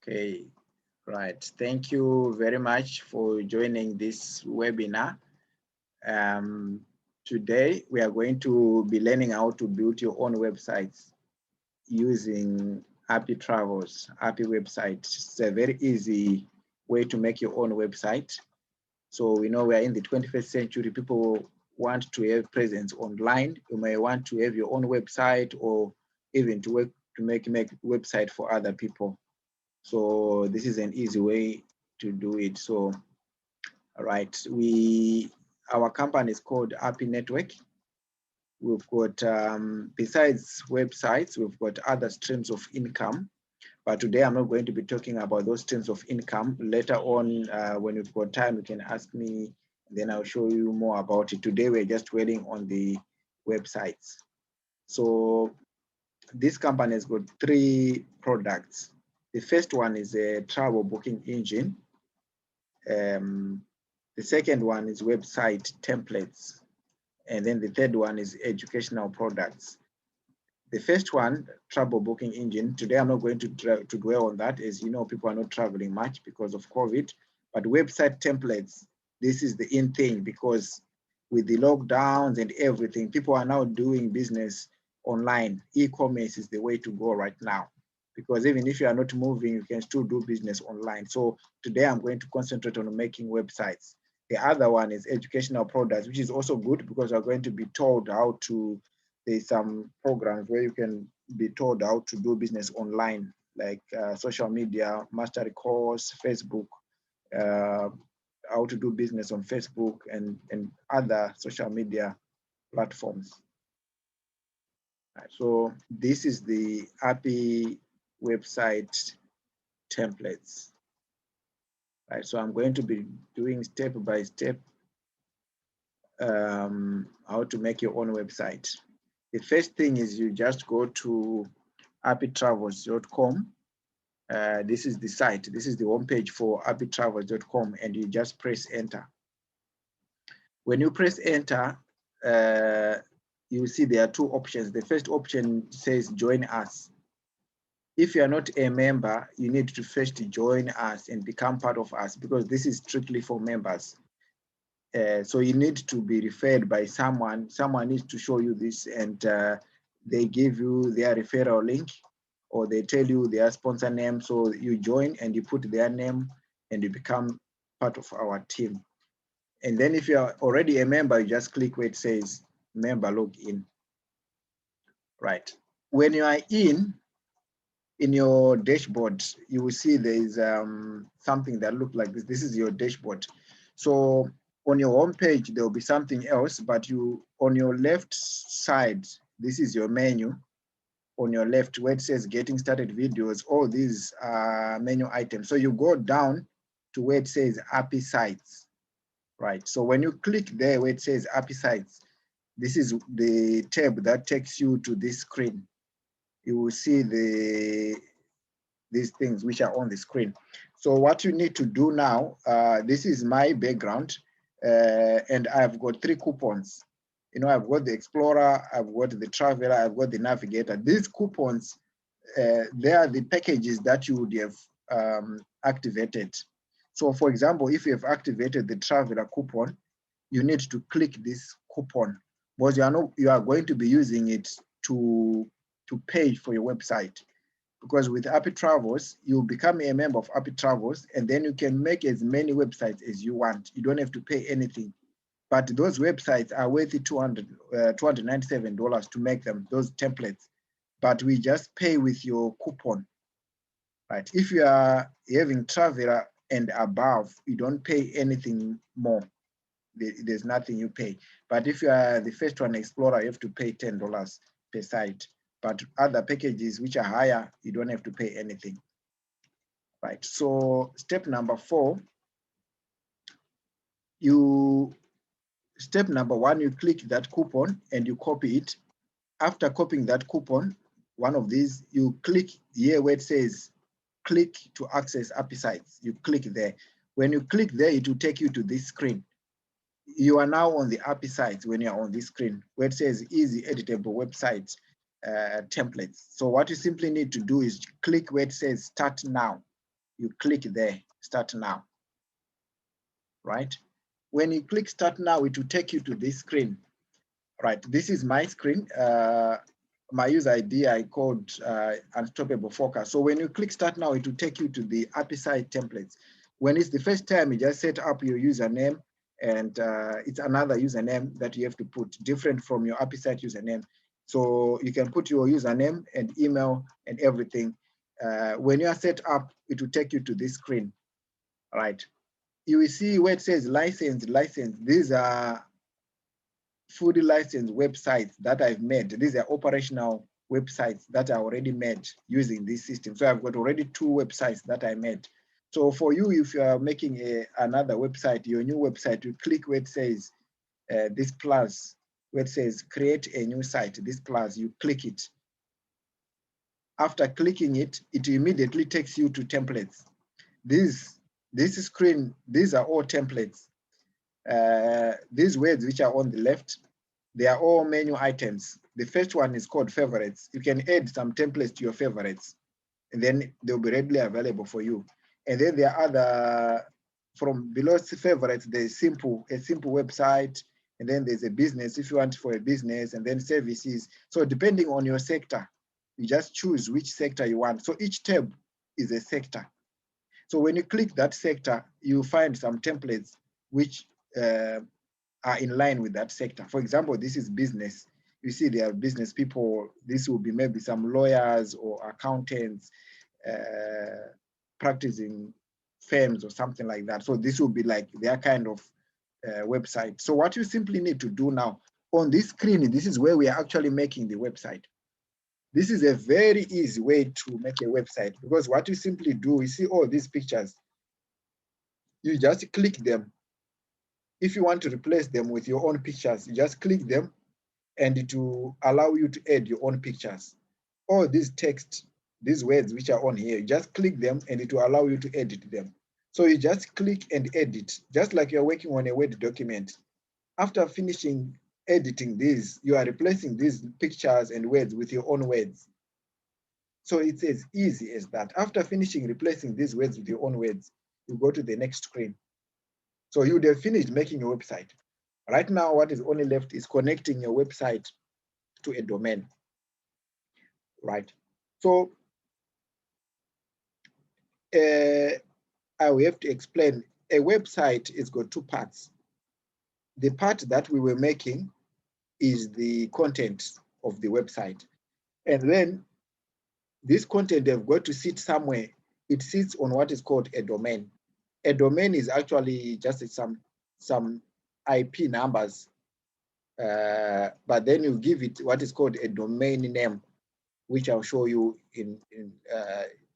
Okay, right. Thank you very much for joining this webinar. Um, Today, we are going to be learning how to build your own websites using APPI Travels, APPI website. It's a very easy way to make your own website. So we know we are in the 21st century. People want to have presence online. You may want to have your own website or even to make website for other people. So this is an easy way to do it. So, all right, our company is called APPI Network. We've got, besides websites, we've got other streams of income. But today I'm not going to be talking about those streams of income. Later on, when we've got time, you can ask me, then I'll show you more about it. Today, we're just waiting on the websites. So this company has got 3 products. The first one is a travel booking engine. The second one is website templates. And then the third one is educational products. The first one, travel booking engine, today I'm not going to dwell on that. As you know, people are not traveling much because of COVID, but website templates, this is the in thing, because with the lockdowns and everything, people are now doing business online. E-commerce is the way to go right now, because even if you are not moving, you can still do business online. So today I'm going to concentrate on making websites. The other one is educational products, which is also good because we're going to be told how to, there's some programs where you can be told how to do business online, like social media, mastery course, Facebook, how to do business on Facebook and other social media platforms. Right, so this is the APPI website templates. Right, so I'm going to be doing step by step how to make your own website. The first thing is you just go to appitravels.com. This is the site. This is the homepage for appitravels.com, and you just press enter. When you press enter, you see there are 2 options. The first option says join us. If you are not a member, you need to first join us and become part of us, because this is strictly for members. So you need to be referred by someone. Someone needs to show you this, and they give you their referral link, or they tell you their sponsor name. So you join and you put their name and you become part of our team. And then if you're already a member, you just click where it says member login. Right. When you are in your dashboard, you will see there is something that looks like this. This is your dashboard. So on your home page, there will be something else, but on your left side, this is your menu. On your left, where it says getting started videos, all these are menu items. So you go down to where it says APPI Sites, right? So when you click there where it says APPI Sites, this is the tab that takes you to this screen. You will see these things which are on the screen. So what you need to do now, this is my background, and I've got 3 coupons. You know, I've got the Explorer, I've got the Traveler, I've got the Navigator. These coupons, they are the packages that you would have activated. So for example, if you have activated the Traveler coupon, you need to click this coupon, because you are going to be using it to pay for your website. Because with APPI Travels, you become a member of APPI Travels, and then you can make as many websites as you want. You don't have to pay anything. But those websites are worth $297 to make them, those templates. But we just pay with your coupon, right? If you are having Traveler and above, you don't pay anything more. There's nothing you pay. But if you are the first one, Explorer, you have to pay $10 per site. But other packages which are higher, you don't have to pay anything. Right. So step number 4, step number 1, you click that coupon and you copy it. After copying that coupon, one of these, you click here where it says click to access APPI Sites. You click there. When you click there, it will take you to this screen. You are now on the APPI Sites when you're on this screen where it says easy editable website templates. So what you simply need to do is click where it says start now. you click there, start now, right? When you click start now, it will take you to this screen, right? This is my screen. My user ID I called Unstoppable Focus. So when you click start now, it will take you to the APPI Site Templates. When it's the first time, you just set up your username, and it's another username that you have to put, different from your APPI Site username. So you can put your username and email and everything. When you are set up, it will take you to this screen, right? You will see where it says license. These are food license websites that I've made. These are operational websites that are already made using this system. So I've got already 2 websites that I made. So for you, if you are making another website, your new website, you click where it says this plus, where it says create a new site, this plus, you click it. After clicking it, it immediately takes you to templates. This screen, these are all templates. These words which are on the left, they are all menu items. The first one is called favorites. You can add some templates to your favorites, and then they'll be readily available for you. And then there are other, from below favorites, there's a simple website, and then there's a business if you want for a business, and then services. So depending on your sector, you just choose which sector you want. So each tab is a sector. So when you click that sector, you find some templates which are in line with that sector. For example, this is business. You see there are business people. This will be maybe some lawyers or accountants, practicing firms or something like that. So this will be like their kind of website. So what you simply need to do now, on this screen, this is where we are actually making the website. This is a very easy way to make a website, because what you simply do, you see all these pictures, you just click them. If you want to replace them with your own pictures, you just click them and it will allow you to add your own pictures. All these text, these words which are on here, you just click them and it will allow you to edit them. So you just click and edit, just like you're working on a Word document. After finishing editing these, you are replacing these pictures and words with your own words. So it's as easy as that. After finishing replacing these words with your own words, you go to the next screen. So you would have finished making your website. Right now, what is only left is connecting your website to a domain, right? So I will have to explain, a website is got 2 parts. The part that we were making is the content of the website. And then this content they've got to sit somewhere. It sits on what is called a domain. A domain is actually just some IP numbers, but then you give it what is called a domain name, which I'll show you in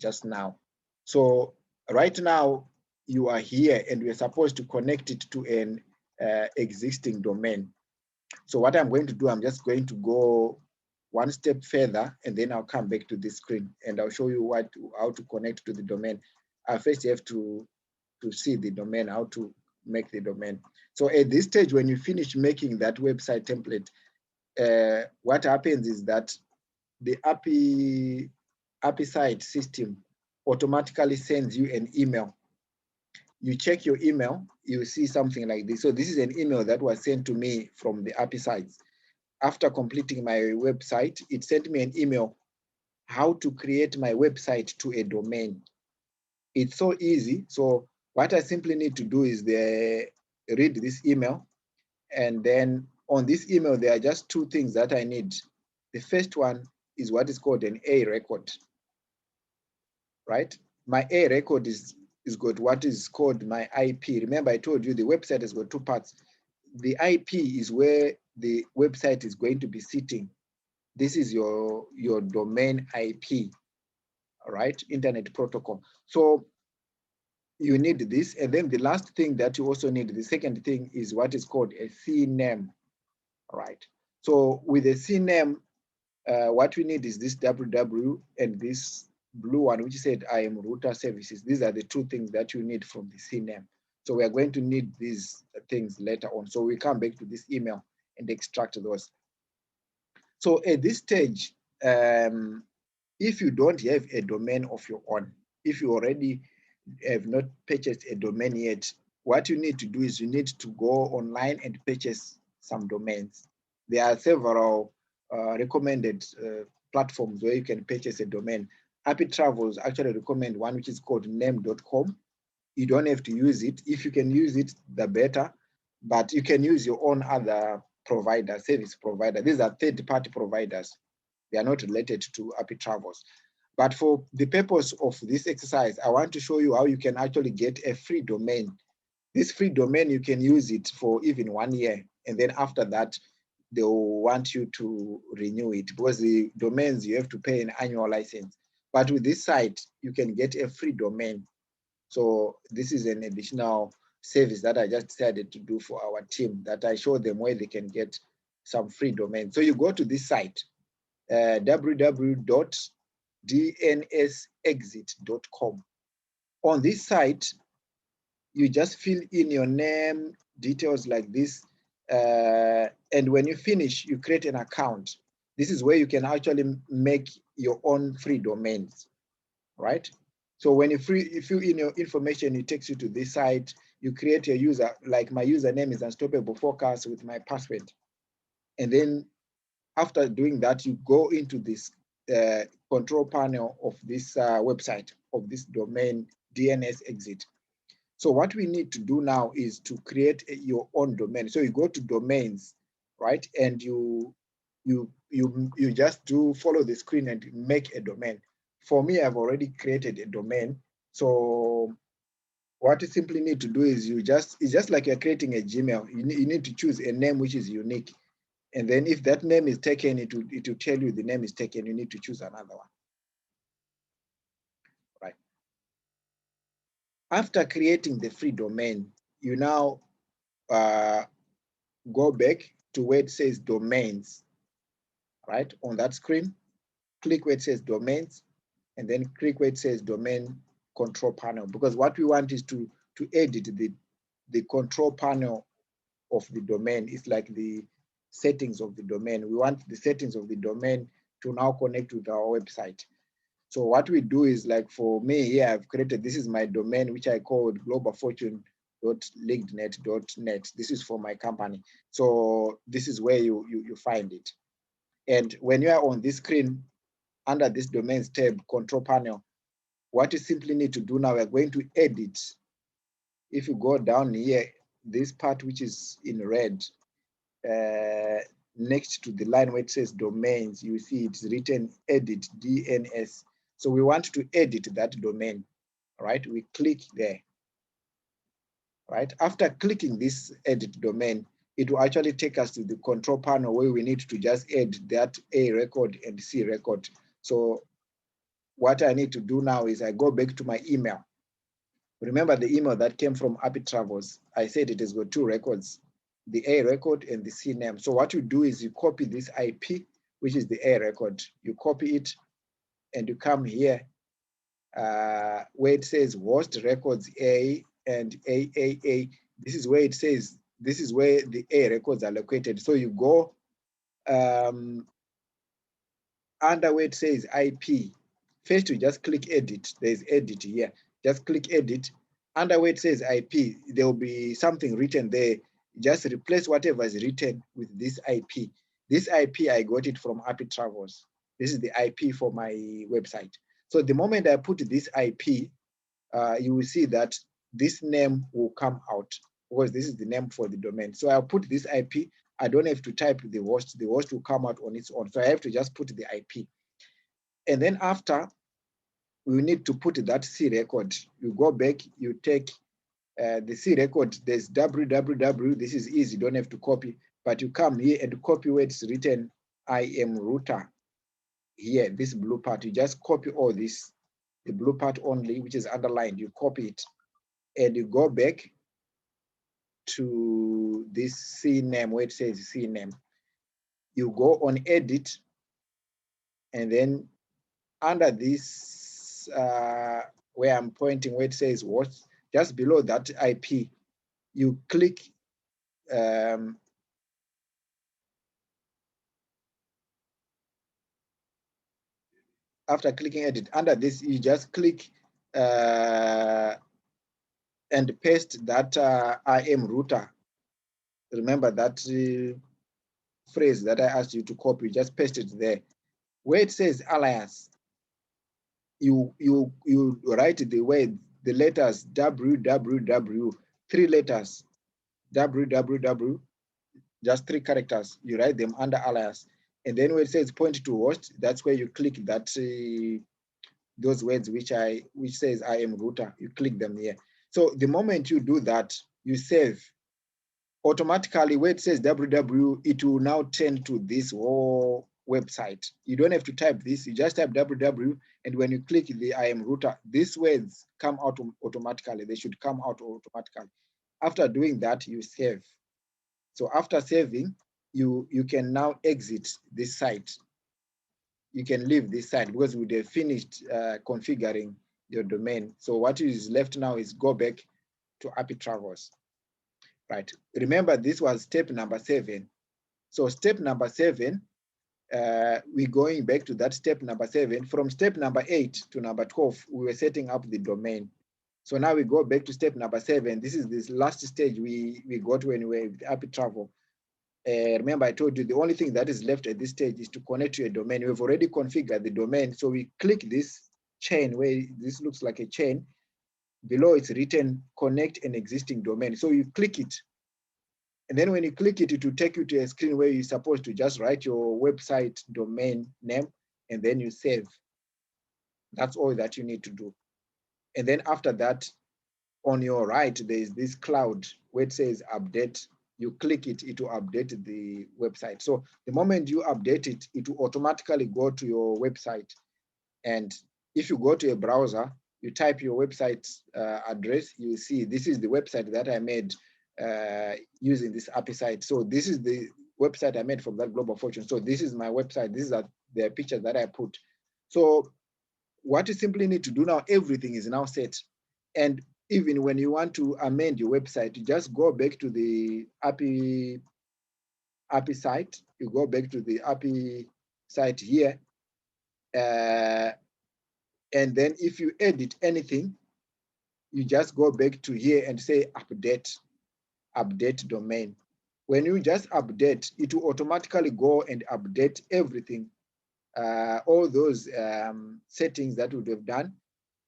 just now. So right now you are here and we're supposed to connect it to an existing domain. So what I'm going to do, I'm just going to go one step further and then I'll come back to this screen and I'll show you how to connect to the domain. First you have to see the domain, how to make the domain. So at this stage, when you finish making that website template, what happens is that the APPI site system automatically sends you an email. You check your email, you see something like this. So this is an email that was sent to me from the APPI sites. After completing my website, it sent me an email, how to create my website to a domain. It's so easy. So what I simply need to do is read this email. And then on this email, there are just 2 things that I need. The first one is what is called an A record, right? My A record is got what is called my IP. Remember, I told you the website has got 2 parts. The IP is where the website is going to be sitting. This is your domain IP, all right? Internet protocol. So you need this. And then the last thing that you also need, the second thing, is what is called a CNAME, all right? So with a CNAME, what we need is this www and this blue one, which said I am router services. These are the 2 things that you need from the CNAME. So we are going to need these things later on. So we come back to this email and extract those. So at this stage, if you don't have a domain of your own, if you already have not purchased a domain yet, what you need to do is you need to go online and purchase some domains. There are several recommended platforms where you can purchase a domain. APPI Travels actually recommend one which is called name.com. You don't have to use it. If you can use it, the better, but you can use your own other provider, service provider. These are third-party providers. They are not related to APPI Travels. But for the purpose of this exercise, I want to show you how you can actually get a free domain. This free domain, you can use it for even 1 year. And then after that, they'll want you to renew it, because the domains, you have to pay an annual license. But with this site, you can get a free domain. So this is an additional service that I just decided to do for our team, that I show them where they can get some free domain. So you go to this site, www.dnsexit.com. On this site, you just fill in your name, details like this. And when you finish, you create an account. This is where you can actually make your own free domains, right? So when you fill in your information, it takes you to this site. You create a user, like my username is Unstoppable Focus with my password. And then after doing that, you go into this control panel of this website, of this domain, DNS Exit. So what we need to do now is to create your own domain. So you go to domains, right? And you just do follow the screen and make a domain. For me, I've already created a domain. So what you simply need to do is it's just like you're creating a Gmail. You need to choose a name which is unique. And then if that name is taken, it will tell you the name is taken. You need to choose another one, right? After creating the free domain, you now go back to where it says domains, right? On that screen, click where it says domains, and then click where it says domain control panel, because what we want is to edit the control panel of the domain. It's like the settings of the domain. We want the settings of the domain to now connect with our website. So what we do is, like for me here, I've created, this is my domain, which I called globalfortune.linknet.net. This is for my company. So this is where you find it. And when you are on this screen, under this domains tab, control panel, what you simply need to do now, we're going to edit. If you go down here, this part which is in red, next to the line where it says domains, you see it's written edit DNS. So we want to edit that domain, right? We click there, right? After clicking this edit domain, it will actually take us to the control panel where we need to just add that A record and C record. So what I need to do now is I go back to my email. Remember the email that came from APPI Travels. I said it has got two records, the A record and the C name. So what you do is you copy this IP, which is the A record. You copy it and you come here where it says host records A and AAA. This is where it says, this is where the A records are located. So you go under where it says IP. First, you just click edit. There's edit here. Just click edit. Under where it says IP, there will be something written there. Just replace whatever is written with this IP. This IP, I got it from APPI Travels. This is the IP for my website. So the moment I put this IP, you will see that this name will come out, because this is the name for the domain. So I'll put this IP. I don't have to type the host. The host will come out on its own. So I have to just put the IP. And then after, we need to put that C record. You go back, you take the C record, there's www, this is easy, don't have to copy, but you come here and copy where it's written, I am router. Here, this blue part, you just copy all this, the blue part only, which is underlined, you copy it, and you go back to this C name, where it says C name. You go on edit, and then under this, where I'm pointing, where it says what, just below that IP, you click after clicking edit, under this, you just click and paste that IM router. Remember that phrase that I asked you to copy, just paste it there. Where it says alias, you write the word, the letters www, 3 letters, www, just 3 characters. You write them under alias, and then where it says point to host, that's where you click that those words which says IM router. You click them here. So the moment you do that, you save. Automatically, where it says www, it will now turn to this whole website. You don't have to type this, you just type www, and when you click the IM router, these words come out automatically. They should come out automatically. After doing that, you save. So after saving, you can now exit this site. You can leave this site because we have finished configuring your domain. So what is left now is go back to APPI Travels. Right. Remember, this was step number 7. So step number 7, we're going back to that step number 7. From step number 8 to number 12, we were setting up the domain. So now we go back to step number 7. This is this last stage we got when we were with APPI Travel. Remember, I told you the only thing that is left at this stage is to connect to a domain. We've already configured the domain. So we click this chain where this looks like a chain. Below it's written connect an existing domain. So you click it. And then when you click it, it will take you to a screen where you're supposed to just write your website domain name and then you save. That's all that you need to do. And then after that, on your right, there is this cloud where it says update. You click it, it will update the website. So the moment you update it, it will automatically go to your website. And if you go to a browser, you type your website address, you see this is the website that I made using this APPI site. So this is the website I made from that Global Fortune. So this is my website. These are the pictures that I put. So what you simply need to do now, everything is now set. And even when you want to amend your website, you just go back to the APPI site. You go back to the APPI site here. And then if you edit anything, you just go back to here and say update domain. When you just update, it will automatically go and update everything. All those settings that would have done,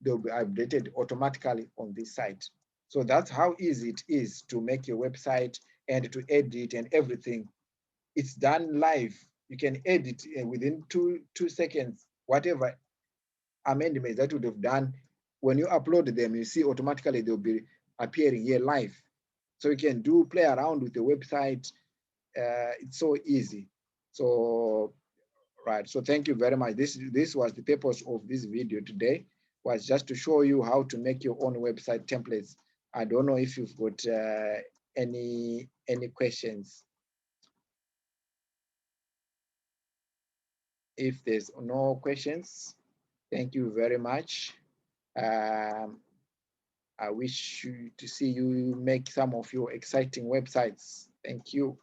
they'll be updated automatically on this site. So that's how easy it is to make your website and to edit and everything. It's done live. You can edit within two seconds, whatever amendments that would have done. When you upload them, you see automatically they'll be appearing here live. So you can play around with the website. It's so easy. So, right. So thank you very much. This was the purpose of this video today, was just to show you how to make your own website templates. I don't know if you've got any questions. If there's no questions, thank you very much. I wish to see you make some of your exciting websites. Thank you.